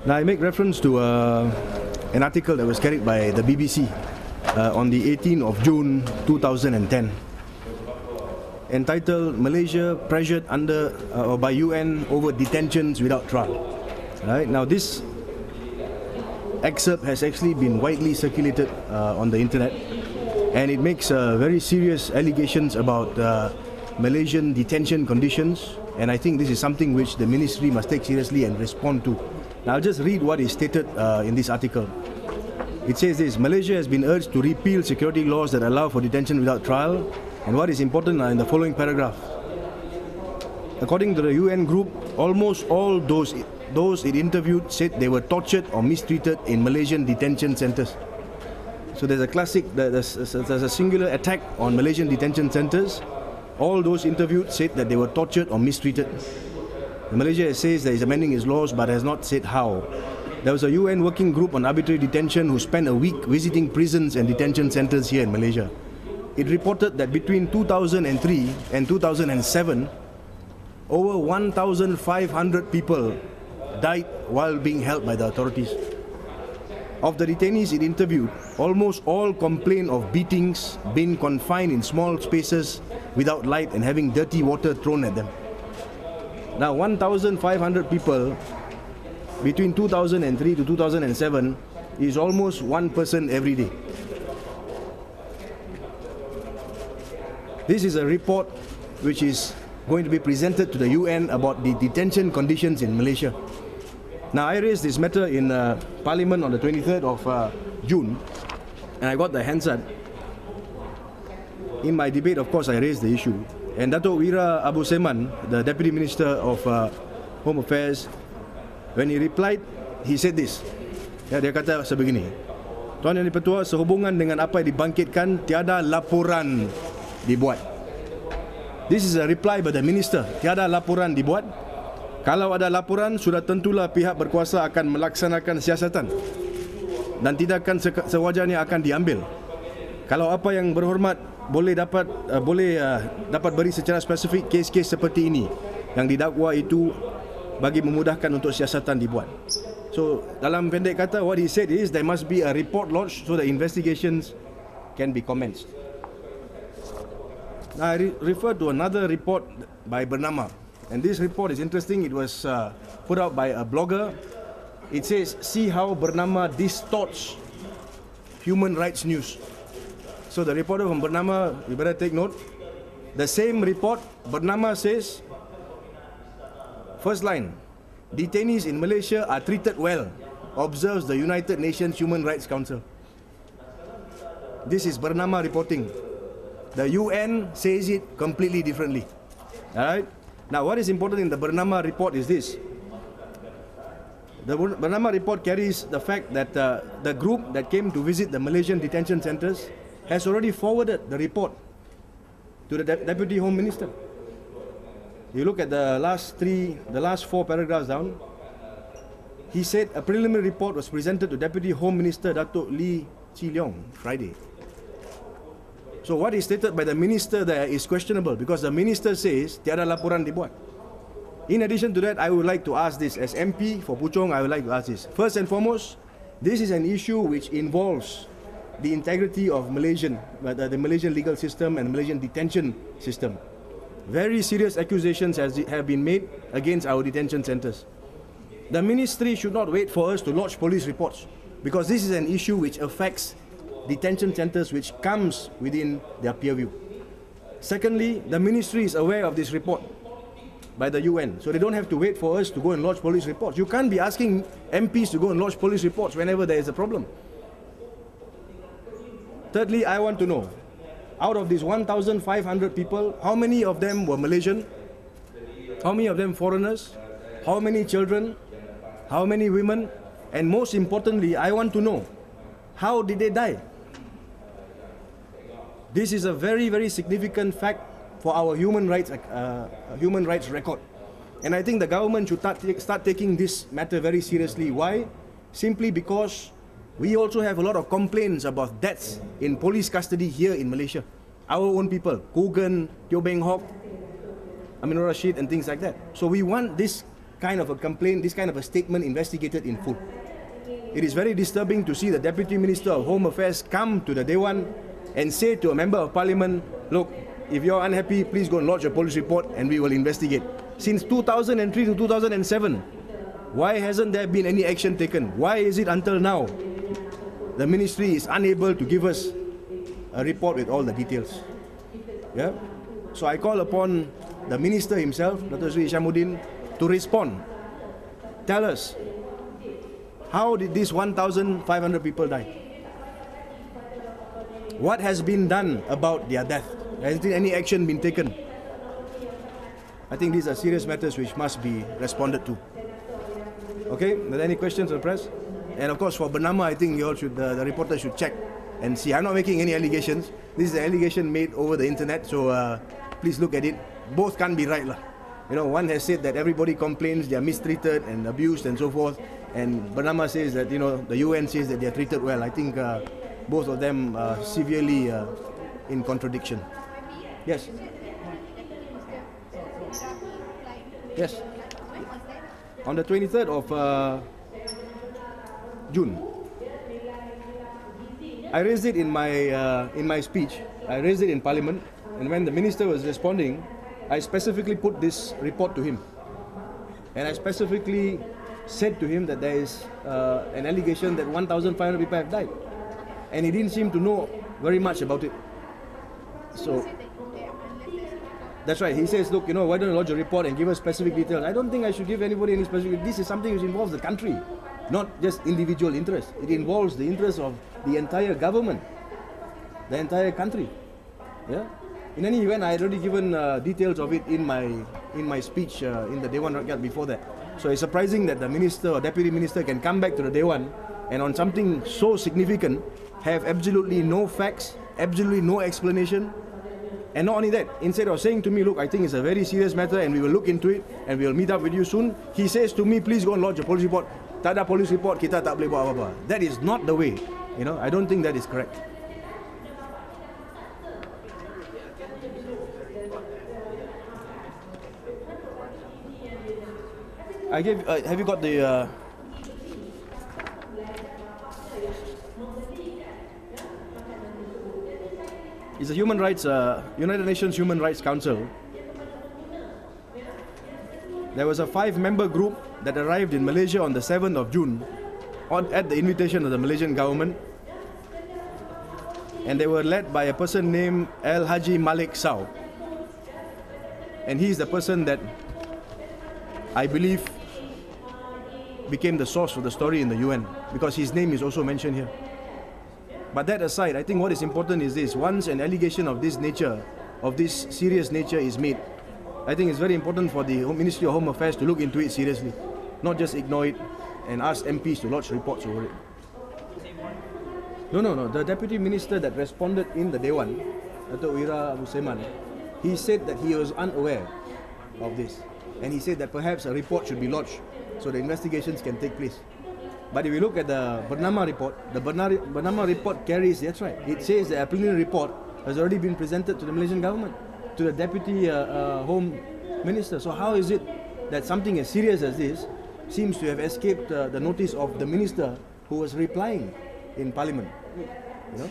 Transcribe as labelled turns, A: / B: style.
A: Now, I make reference to an article that was carried by the BBC on the 18th of June 2010, entitled "Malaysia Pressured Under by UN Over Detentions Without Trial." Right now, this excerpt has actually been widely circulated on the internet, and it makes very serious allegations about Malaysian detention conditions, and I think this is something which the ministry must take seriously and respond to. Now, I'll just read what is stated in this article. It says this: Malaysia has been urged to repeal security laws that allow for detention without trial, and what is important in the following paragraph. According to the UN group, almost all those it interviewed said they were tortured or mistreated in Malaysian detention centres. So there's a singular attack on Malaysian detention centres. All those interviewed said that they were tortured or mistreated. Malaysia says that it's amending its laws but has not said how. There was a UN working group on arbitrary detention who spent a week visiting prisons and detention centres here in Malaysia. It reported that between 2003 and 2007, over 1,500 people died while being held by the authorities. Of the detainees it interviewed, almost all complained of beatings, being confined in small spaces without light and having dirty water thrown at them. Now, 1,500 people between 2003 to 2007 is almost one person every day. This is a report which is going to be presented to the UN about the detention conditions in Malaysia. Now, I raised this matter in Parliament on the 23rd of June, and I got the Hansard. In my debate, of course, I raised the issue. And Dato' Wira Abu Seman, the Deputy Minister of Home Affairs, when he replied, he said this. Ya, dia kata sebegini: Tuan Yang Dipertua, sehubungan dengan apa yang dibangkitkan, tiada laporan dibuat. This is a reply by the Minister. Tiada laporan dibuat. Kalau ada laporan, sudah tentulah pihak berkuasa akan melaksanakan siasatan dan tindakan sewajarnya akan diambil. Kalau apa yang berhormat boleh dapat beri secara spesifik kes-kes seperti ini yang didakwa itu bagi memudahkan untuk siasatan dibuat. So, dalam pendek kata, what he said is there must be a report lodged so the investigations can be commenced. Now, I refer to another report by Bernama, and this report is interesting. It was put out by a blogger. It says, "See how Bernama distorts human rights news." So the reporter from Bernama, you better take note. The same report, Bernama says, first line, detainees in Malaysia are treated well, observes the United Nations Human Rights Council. This is Bernama reporting. The UN says it completely differently. Alright? Now, what is important in the Bernama report is this. The Bernama report carries the fact that the group that came to visit the Malaysian detention centres has already forwarded the report to the Deputy Home Minister. You look at the last four paragraphs down. He said a preliminary report was presented to Deputy Home Minister Datuk Lee Chi Leong Friday. So what is stated by the minister there is questionable, because the minister says tiada laporan dibuat. In addition to that, I would like to ask this as MP for Puchong. I would like to ask this. First and foremost, this is an issue which involves the integrity of the Malaysian legal system and Malaysian detention system. Very serious accusations have been made against our detention centres. The ministry should not wait for us to lodge police reports, because this is an issue which affects detention centres which comes within their purview. Secondly, the ministry is aware of this report by the UN, so they don't have to wait for us to go and lodge police reports. You can't be asking MPs to go and lodge police reports whenever there is a problem. Thirdly, I want to know, out of these 1,500 people, how many of them were Malaysian? How many of them foreigners? How many children? How many women? And most importantly, I want to know, how did they die? This is a very, very significant fact for our human rights record. And I think the government should start taking this matter very seriously. Why? Simply because we also have a lot of complaints about deaths in police custody here in Malaysia. Our own people, Kogan, Teo Beng Hock, Aminur Rashid and things like that. So we want this kind of a complaint, this kind of a statement investigated in full. It is very disturbing to see the Deputy Minister of Home Affairs come to the Dewan and say to a member of Parliament, look, if you're unhappy, please go and lodge a police report and we will investigate. Since 2003 to 2007, why hasn't there been any action taken? Why is it until now the ministry is unable to give us a report with all the details? Yeah? So I call upon the minister himself, Dr. Sri Ishamuddin, to respond. Tell us, how did these 1,500 people die? What has been done about their death? Has any action been taken? I think these are serious matters which must be responded to. Okay, are there any questions of the press? And of course for Bernama, I think you all should, the reporter should check and see. I'm not making any allegations. This is an allegation made over the internet, so please look at it. Both can't be right. You know, one has said that everybody complains they are mistreated and abused and so forth, and Bernama says that, you know, the UN says that they are treated well. I think both of them are severely in contradiction. Yes. Yes. On the 23rd of June, I raised it in my speech. I raised it in Parliament, and when the minister was responding, I specifically put this report to him, and I specifically said to him that there is an allegation that 1,500 people have died, and he didn't seem to know very much about it. So that's right. He says, look, you know, why don't you lodge a report and give us specific details? I don't think I should give anybody any specific. This is something which involves the country, not just individual interests. It involves the interests of the entire government, the entire country. Yeah. In any event, I had already given details of it in my speech in the Dewan Rakyat before that. So it's surprising that the minister or deputy minister can come back to the Dewan and on something so significant have absolutely no facts, absolutely no explanation. And not only that, instead of saying to me, look, I think it's a very serious matter and we will look into it and we will meet up with you soon, he says to me, please go and lodge a police report. Tak ada police report, kita tak boleh buat apa-apa. That is not the way. You know, I don't think that is correct. I gave. Have you got the? It's a human rights, United Nations Human Rights Council. There was a 5-member group that arrived in Malaysia on the 7th of June, at the invitation of the Malaysian government, and they were led by a person named El Haji Malik Sow, and he is the person that I believe became the source for the story in the UN, because his name is also mentioned here. But that aside, I think what is important is this: once an allegation of this nature, of this serious nature is made, I think it's very important for the Ministry of Home Affairs to look into it seriously, not just ignore it and ask MPs to lodge reports over it. No. The Deputy Minister that responded in the Dewan, Dato' Wira Abu Seman, he said that he was unaware of this. And he said that perhaps a report should be lodged so the investigations can take place. But if you look at the Bernama report, the Bernama report carries, that's right, it says that a preliminary report has already been presented to the Malaysian government, to the Deputy Home Minister. So how is it that something as serious as this seems to have escaped the notice of the Minister who was replying in Parliament? You know?